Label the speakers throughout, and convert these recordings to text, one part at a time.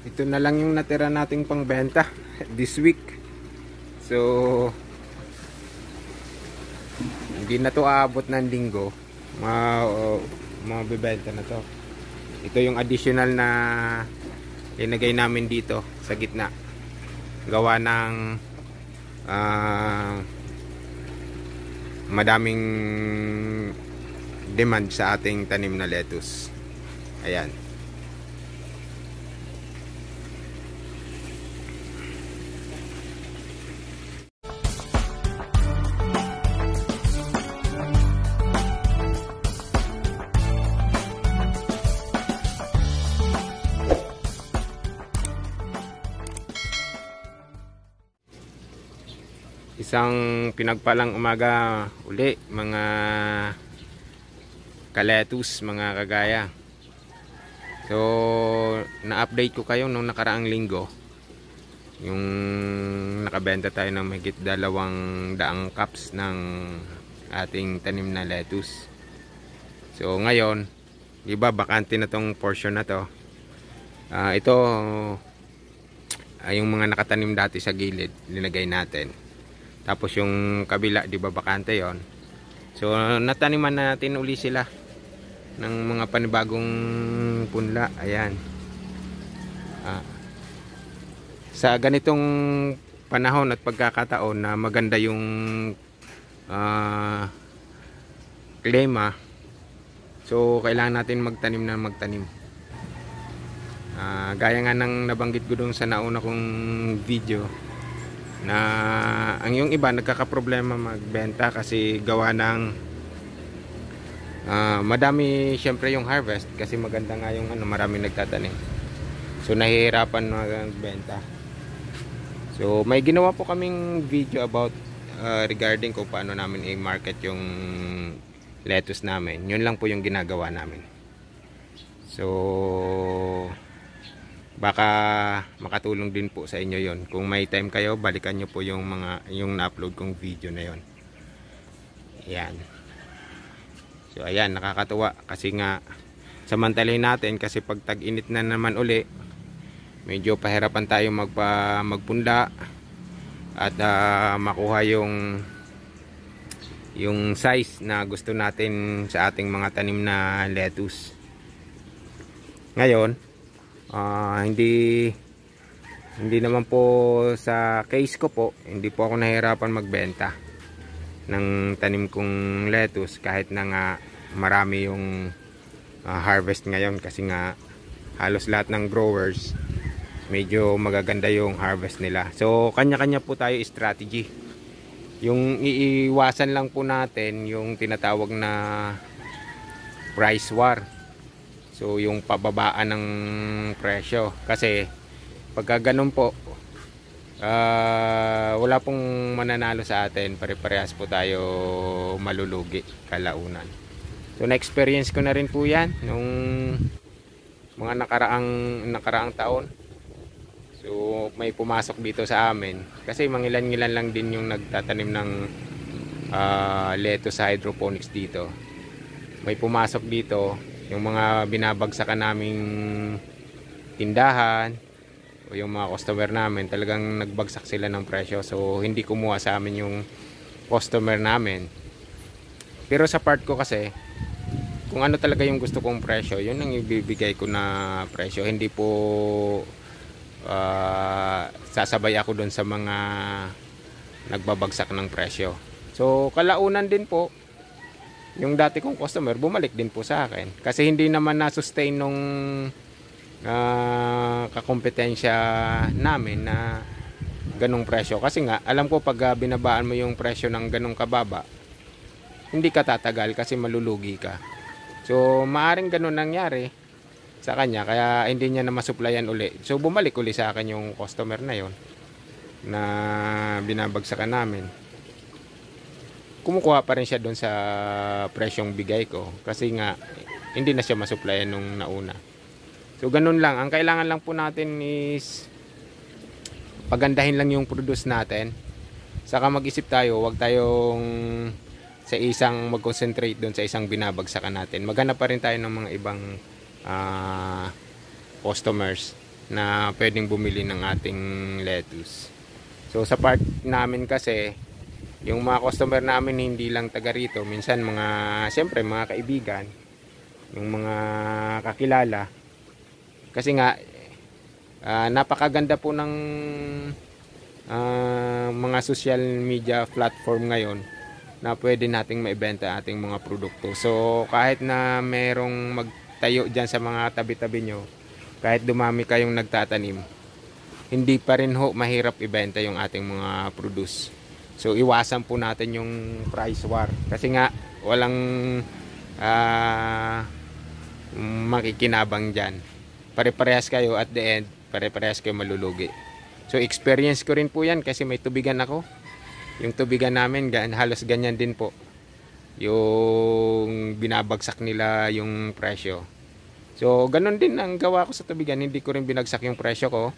Speaker 1: ito na lang yung natira nating pangbenta this week. So hindi na to aabot ng linggo, mabibenta na to. Ito yung additional na linagay namin dito sa gitna, gawa ng madaming demand sa ating tanim na lettuce. Ayan. Isang pinagpalang umaga uli mga kaletus, mga kagaya. So na-update ko kayo nung nakaraang linggo, yung nakabenta tayo ng mahigit 200 cups ng ating tanim na lettuce. So ngayon, di ba bakante na tong portion na to. Ito yung mga nakatanim dati sa gilid, linagay natin. Tapos yung kabila, di ba bakante yon. So nataniman natin uli sila ng mga panibagong punla. Ayan. Sa ganitong panahon at pagkakataon na maganda yung klima, so kailangan natin magtanim. Gaya nga ng nabanggit ko dun sa nauna kong video, na ang yung iba nagkakaproblema magbenta kasi gawa ng madami syempre yung harvest, kasi maganda nga yung marami nagtatanim, so nahihirapan magbenta. So may ginawa po kaming video about regarding kung paano namin i-market yung lettuce namin. Yun lang po yung ginagawa namin. So baka makatulong din po sa inyo yon. Kung may time kayo, balikan nyo po yung na-upload kong video na yon. Ayan. So ayan, nakakatuwa kasi nga samantalahin natin, kasi pag tag-init na naman uli, medyo pahirapan tayo magpunda at makuha yung size na gusto natin sa ating mga tanim na lettuce. Ngayon hindi naman po sa case ko po, hindi po ako nahihirapan magbenta ng tanim kong lettuce, kahit na nga marami yung harvest ngayon, kasi nga halos lahat ng growers medyo magaganda yung harvest nila. So kanya-kanya po tayo strategy. Yung iiwasan lang po natin yung tinatawag na price war. So yung pababaan ng presyo, kasi pagka ganun po, wala pong mananalo sa atin, pare-parehas po tayo malulugi kalaunan. So na-experience ko na rin po yan nung mga nakaraang taon. So may pumasok dito sa amin, kasi mangilan-ngilan lang din yung nagtatanim ng lettuce sa hydroponics dito. May pumasok dito yung mga binabagsakan naming tindahan o yung mga customer namin, talagang nagbagsak sila ng presyo. So hindi kumuha sa amin yung customer namin. Pero sa part ko kasi, kung ano talaga yung gusto kong presyo, yun ang ibibigay ko na presyo. Hindi po sasabay ako doon sa mga nagbabagsak ng presyo. So kalaunan din po, yung dati kong customer bumalik din po sa akin, kasi hindi naman na-sustain nung kakompetensya namin na ganong presyo. Kasi nga alam ko, pag binabaan mo yung presyo ng ganong kababa, hindi ka tatagal kasi malulugi ka. So maaring ganon nangyari sa kanya, kaya hindi niya na masuplayan uli. So bumalik uli sa akin yung customer na yon na binabagsakan namin. Kumukuha pa rin siya doon sa presyong bigay ko, kasi nga hindi na siya masuplayan nung nauna. So ganun lang, ang kailangan lang po natin is pagandahin lang yung produce natin. Saka mag-isip tayo, wag tayong sa isang mag-concentrate doon sa isang binabagsakan natin. Maghanap pa rin tayo ng mga ibang customers na pwedeng bumili ng ating lettuce. So sa part namin kasi, yung mga customer namin hindi lang taga rito, minsan mga, siyempre mga kaibigan, yung mga kakilala. Kasi nga napakaganda po ng mga social media platform ngayon na pwede nating maibenta ating mga produkto. So kahit na merong magtayo dyan sa mga tabi-tabi nyo, kahit dumami kayong nagtatanim, hindi pa rin ho mahirap ibenta yung ating mga produce. So iwasan po natin yung price war, kasi nga walang makikinabang dyan. Pare-parehas kayo, at the end pare-parehas kayo malulugi. So experience ko rin po yan, kasi may tubigan ako. Yung tubigan namin halos ganyan din po, yung binabagsak nila yung presyo. So ganun din ang gawa ko sa tubigan, hindi ko rin binagsak yung presyo ko,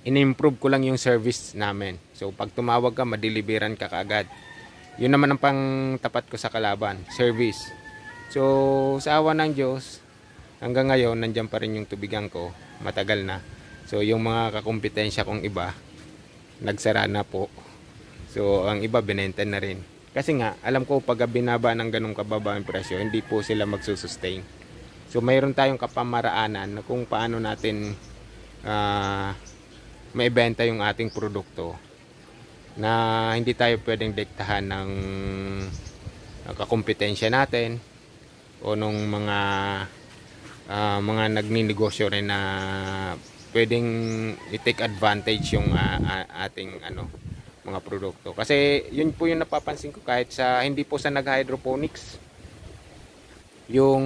Speaker 1: in-improve ko lang yung service namin. So pag tumawag ka, madeliveran ka kaagad. Yun naman ang pang tapat ko sa kalaban, service. So sa awa ng Diyos, hanggang ngayon nandiyan pa rin yung tubigan ko, matagal na. So yung mga kakumpetensya kong iba, nagsara na po. So ang iba binenta na rin. Kasi nga alam ko pag binaba ng ganung kababa ang presyo, hindi po sila magsusustain. So mayroon tayong kapamaraanan na kung paano natin maibenta yung ating produkto, na hindi tayo pwedeng diktahan ng kakumpetensya natin o nung mga nagninegosyo rin na pwedeng i-take advantage yung ating mga produkto. Kasi yun po yung napapansin ko, kahit sa hindi po sa nag-hydroponics, yung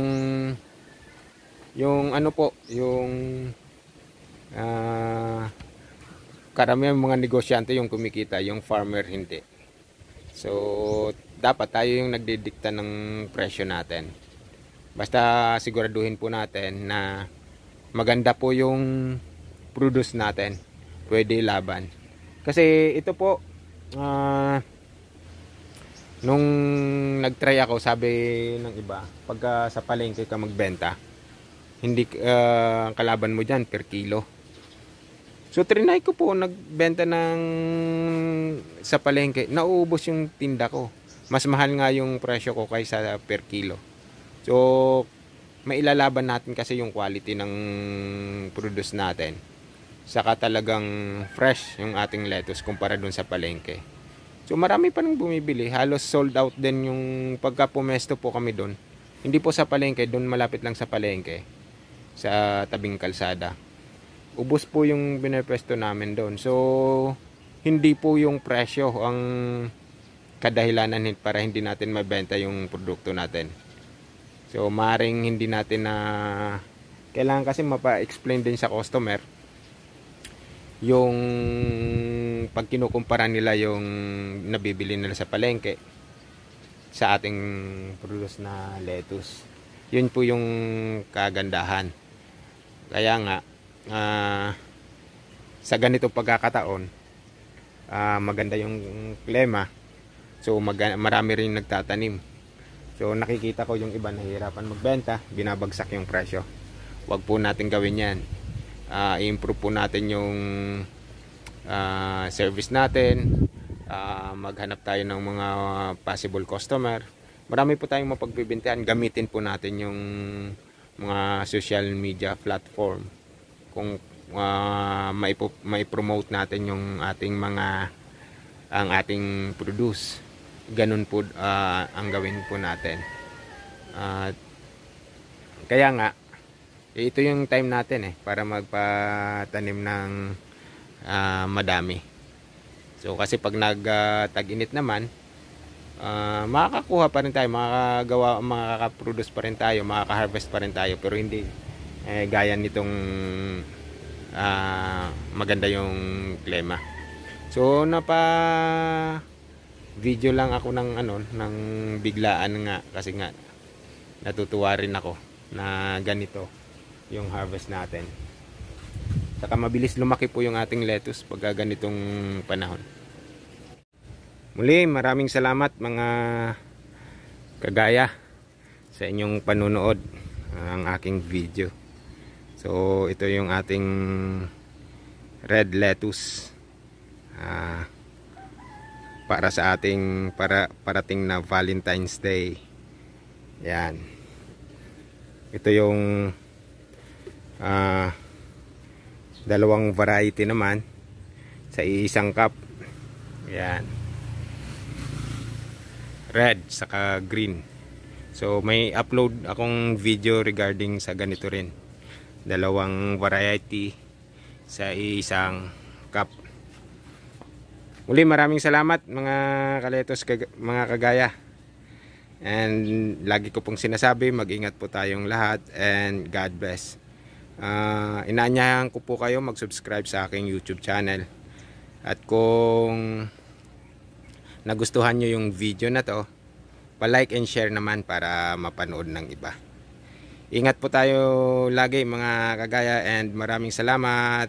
Speaker 1: karamihan mga negosyante yung kumikita, yung farmer hindi. So dapat tayo yung nagdidikta ng presyo natin. Basta siguraduhin po natin na maganda po yung produce natin, pwede laban. Kasi ito po, nung nagtry ako, sabi ng iba, pagka sa palengke ka magbenta, hindi ang kalaban mo dyan per kilo. So trinay ko po, nagbenta ng sa palengke, nauubos yung tinda ko. Mas mahal nga yung presyo ko kaysa per kilo. So mailalaban natin kasi yung quality ng produce natin, saka talagang fresh yung ating lettuce kumpara dun sa palengke. So marami pa nang bumibili, halos sold out din yung pagka pumesto po kami dun. Hindi po sa palengke, dun malapit lang sa palengke, sa tabing kalsada. Ubos po yung binepwesto namin doon. So hindi po yung presyo ang kadahilanan para hindi natin mabenta yung produkto natin. So maring hindi natin kailangan kasi mapa-explain din sa customer yung pag kinukumpara nila yung nabibili nila sa palengke sa ating produce na lettuce. Yun po yung kagandahan. Kaya nga sa ganitong pagkakataon, maganda yung klima. So marami rin nagtatanim. So nakikita ko yung iba nahihirapan magbenta, binabagsak yung presyo. Huwag po natin gawin yan. I-improve po natin yung service natin. Maghanap tayo ng mga possible customer. Marami po tayong mapagbibintahan. Gamitin po natin yung mga social media platform. Kung mai-promote natin yung ating ang ating produce, ganun po ang gawin po natin. Kaya nga ito yung time natin para magpatanim ng madami. So kasi pag nag-tag-init naman, makakakuha pa rin tayo, makaka-produce pa rin tayo, makaka-harvest pa rin tayo, pero hindi gaya nitong maganda yung klima. So video lang ako ng biglaan nga, kasi nga natutuwa rin ako na ganito yung harvest natin. Saka mabilis lumaki po yung ating lettuce pag ganitong panahon. Muli, maraming salamat mga kagaya sa inyong panunood ang aking video. So ito yung ating red lettuce para sa ating parating na Valentine's Day. Yan. Ito yung dalawang variety naman sa isang cup. Yan. Red saka green. So may upload akong video regarding sa ganito rin. Dalawang variety sa isang cup. Muli maraming salamat mga kaletos, mga kagaya. And lagi ko pong sinasabi, mag-ingat po tayong lahat and God bless. Inaanyahan ko po kayo mag-subscribe sa aking YouTube channel. At kung nagustuhan nyo yung video na to, pa-like and share naman para mapanood ng iba. Ingat po tayo lagi mga kagaya and maraming salamat.